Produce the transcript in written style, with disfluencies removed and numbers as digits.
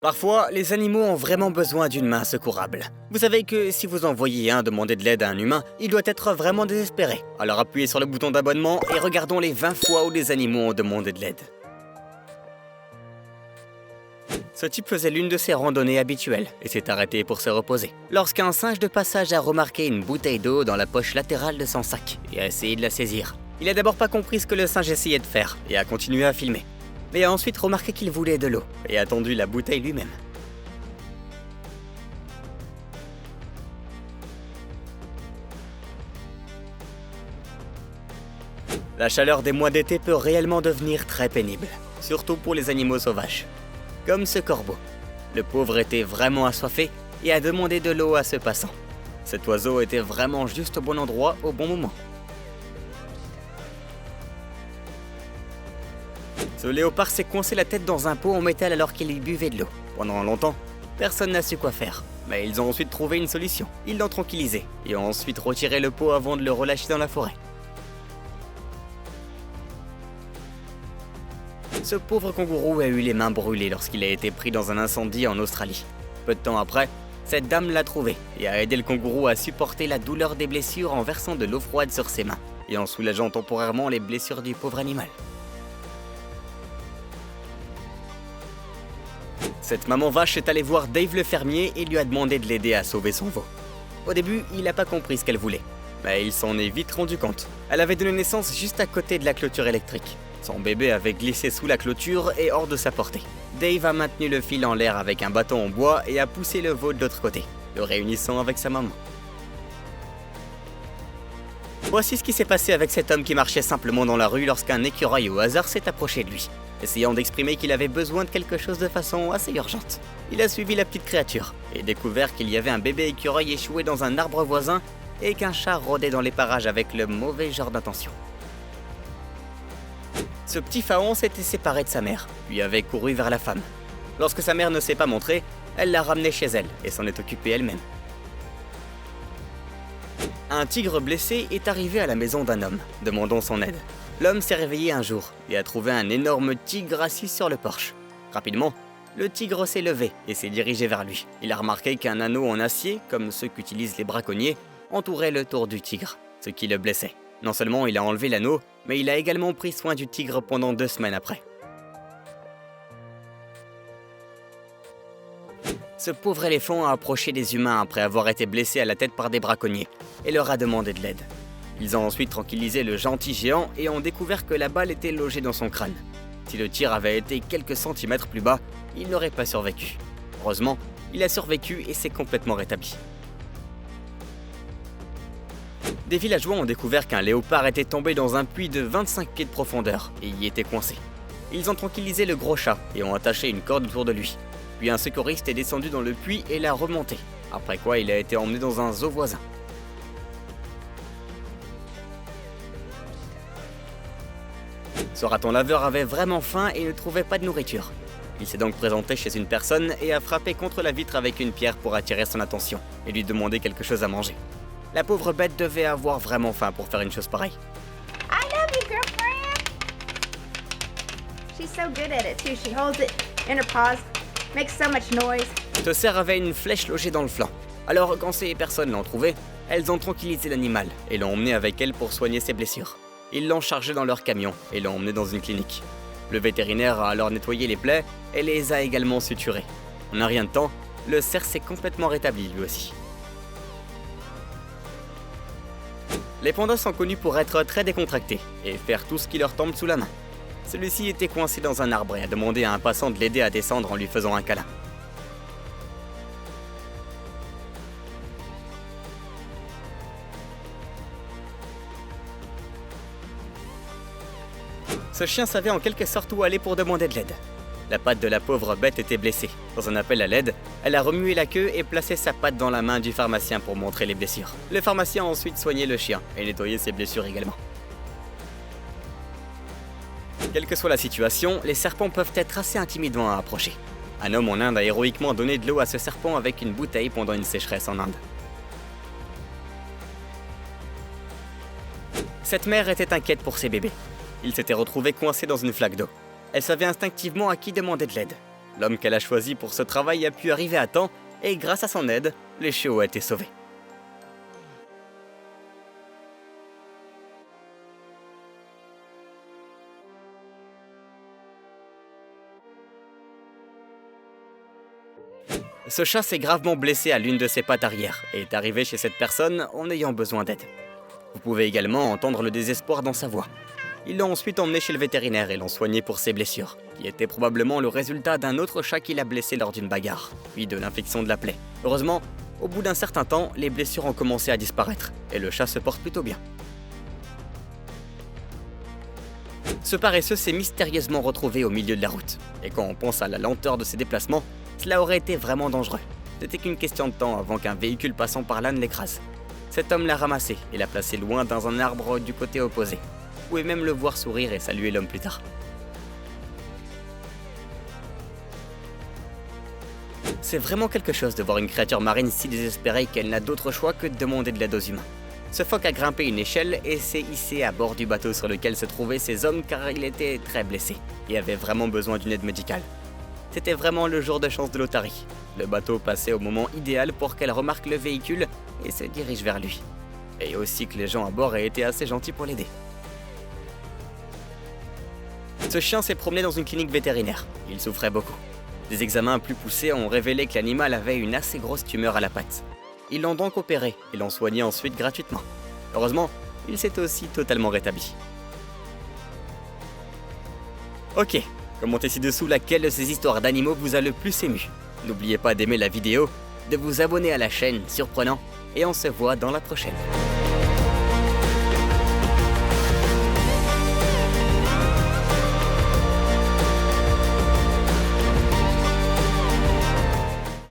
Parfois, les animaux ont vraiment besoin d'une main secourable. Vous savez que si vous envoyez un demander de l'aide à un humain, il doit être vraiment désespéré. Alors appuyez sur le bouton d'abonnement et regardons les 20 fois où les animaux ont demandé de l'aide. Ce type faisait l'une de ses randonnées habituelles et s'est arrêté pour se reposer. Lorsqu'un singe de passage a remarqué une bouteille d'eau dans la poche latérale de son sac et a essayé de la saisir. Il a d'abord pas compris ce que le singe essayait de faire et a continué à filmer. Mais a ensuite remarqué qu'il voulait de l'eau et a tendu la bouteille lui-même. La chaleur des mois d'été peut réellement devenir très pénible, surtout pour les animaux sauvages. Comme ce corbeau. Le pauvre était vraiment assoiffé et a demandé de l'eau à ce passant. Cet oiseau était vraiment juste au bon endroit au bon moment. Ce léopard s'est coincé la tête dans un pot en métal alors qu'il y buvait de l'eau. Pendant longtemps, personne n'a su quoi faire. Mais ils ont ensuite trouvé une solution. Ils l'ont tranquillisé et ont ensuite retiré le pot avant de le relâcher dans la forêt. Ce pauvre kangourou a eu les mains brûlées lorsqu'il a été pris dans un incendie en Australie. Peu de temps après, cette dame l'a trouvé et a aidé le kangourou à supporter la douleur des blessures en versant de l'eau froide sur ses mains et en soulageant temporairement les blessures du pauvre animal. Cette maman vache est allée voir Dave le fermier et lui a demandé de l'aider à sauver son veau. Au début, il n'a pas compris ce qu'elle voulait, mais il s'en est vite rendu compte. Elle avait donné naissance juste à côté de la clôture électrique. Son bébé avait glissé sous la clôture et hors de sa portée. Dave a maintenu le fil en l'air avec un bâton en bois et a poussé le veau de l'autre côté, le réunissant avec sa maman. Voici ce qui s'est passé avec cet homme qui marchait simplement dans la rue lorsqu'un écureuil au hasard s'est approché de lui, essayant d'exprimer qu'il avait besoin de quelque chose de façon assez urgente. Il a suivi la petite créature et découvert qu'il y avait un bébé écureuil échoué dans un arbre voisin et qu'un chat rôdait dans les parages avec le mauvais genre d'intention. Ce petit faon s'était séparé de sa mère, puis avait couru vers la femme. Lorsque sa mère ne s'est pas montrée, elle l'a ramené chez elle et s'en est occupée elle-même. Un tigre blessé est arrivé à la maison d'un homme, demandant son aide. L'homme s'est réveillé un jour et a trouvé un énorme tigre assis sur le porche. Rapidement, le tigre s'est levé et s'est dirigé vers lui. Il a remarqué qu'un anneau en acier, comme ceux qu'utilisent les braconniers, entourait le tour du tigre, ce qui le blessait. Non seulement il a enlevé l'anneau, mais il a également pris soin du tigre pendant 2 semaines après. Ce pauvre éléphant a approché des humains après avoir été blessé à la tête par des braconniers et leur a demandé de l'aide. Ils ont ensuite tranquillisé le gentil géant et ont découvert que la balle était logée dans son crâne. Si le tir avait été quelques centimètres plus bas, il n'aurait pas survécu. Heureusement, il a survécu et s'est complètement rétabli. Des villageois ont découvert qu'un léopard était tombé dans un puits de 25 pieds de profondeur et y était coincé. Ils ont tranquillisé le gros chat et ont attaché une corde autour de lui. Puis un secouriste est descendu dans le puits et l'a remonté, après quoi il a été emmené dans un zoo voisin. Ce raton laveur avait vraiment faim et ne trouvait pas de nourriture. Il s'est donc présenté chez une personne et a frappé contre la vitre avec une pierre pour attirer son attention et lui demander quelque chose à manger. La pauvre bête devait avoir vraiment faim pour faire une chose pareille. I love you, girlfriend. She's so good at it too. She holds it in her paws, makes so much noise. Ce cerf avait une flèche logée dans le flanc. Alors quand ces personnes l'ont trouvé, elles ont tranquillisé l'animal et l'ont emmené avec elles pour soigner ses blessures. Ils l'ont chargé dans leur camion et l'ont emmené dans une clinique. Le vétérinaire a alors nettoyé les plaies et les a également suturées. En un rien de temps, le cerf s'est complètement rétabli lui aussi. Les pandas sont connus pour être très décontractés et faire tout ce qui leur tombe sous la main. Celui-ci était coincé dans un arbre et a demandé à un passant de l'aider à descendre en lui faisant un câlin. Ce chien savait en quelque sorte où aller pour demander de l'aide. La patte de la pauvre bête était blessée. Dans un appel à l'aide, elle a remué la queue et placé sa patte dans la main du pharmacien pour montrer les blessures. Le pharmacien a ensuite soigné le chien et nettoyé ses blessures également. Quelle que soit la situation, les serpents peuvent être assez intimidants à approcher. Un homme en Inde a héroïquement donné de l'eau à ce serpent avec une bouteille pendant une sécheresse en Inde. Cette mère était inquiète pour ses bébés. Ils s'étaient retrouvés coincés dans une flaque d'eau. Elle savait instinctivement à qui demander de l'aide. L'homme qu'elle a choisi pour ce travail a pu arriver à temps et grâce à son aide, les chiots ont été sauvés. Ce chat s'est gravement blessé à l'une de ses pattes arrière et est arrivé chez cette personne en ayant besoin d'aide. Vous pouvez également entendre le désespoir dans sa voix. Ils l'ont ensuite emmené chez le vétérinaire et l'ont soigné pour ses blessures, qui étaient probablement le résultat d'un autre chat qui l'a blessé lors d'une bagarre, puis de l'infection de la plaie. Heureusement, au bout d'un certain temps, les blessures ont commencé à disparaître et le chat se porte plutôt bien. Ce paresseux s'est mystérieusement retrouvé au milieu de la route, et quand on pense à la lenteur de ses déplacements, cela aurait été vraiment dangereux. C'était qu'une question de temps avant qu'un véhicule passant par là ne l'écrase. Cet homme l'a ramassé et l'a placé loin dans un arbre du côté opposé. Vous pouvez même le voir sourire et saluer l'homme plus tard. C'est vraiment quelque chose de voir une créature marine si désespérée qu'elle n'a d'autre choix que de demander de l'aide aux humains. Ce phoque a grimpé une échelle et s'est hissé à bord du bateau sur lequel se trouvaient ces hommes car il était très blessé et avait vraiment besoin d'une aide médicale. C'était vraiment le jour de chance de l'Otari. Le bateau passait au moment idéal pour qu'elle remarque le véhicule et se dirige vers lui. Et aussi que les gens à bord aient été assez gentils pour l'aider. Ce chien s'est promené dans une clinique vétérinaire. Il souffrait beaucoup. Des examens plus poussés ont révélé que l'animal avait une assez grosse tumeur à la patte. Ils l'ont donc opéré et l'ont soigné ensuite gratuitement. Heureusement, il s'est aussi totalement rétabli. Ok, commentez ci-dessous laquelle de ces histoires d'animaux vous a le plus ému. N'oubliez pas d'aimer la vidéo, de vous abonner à la chaîne Surprenant, et on se voit dans la prochaine.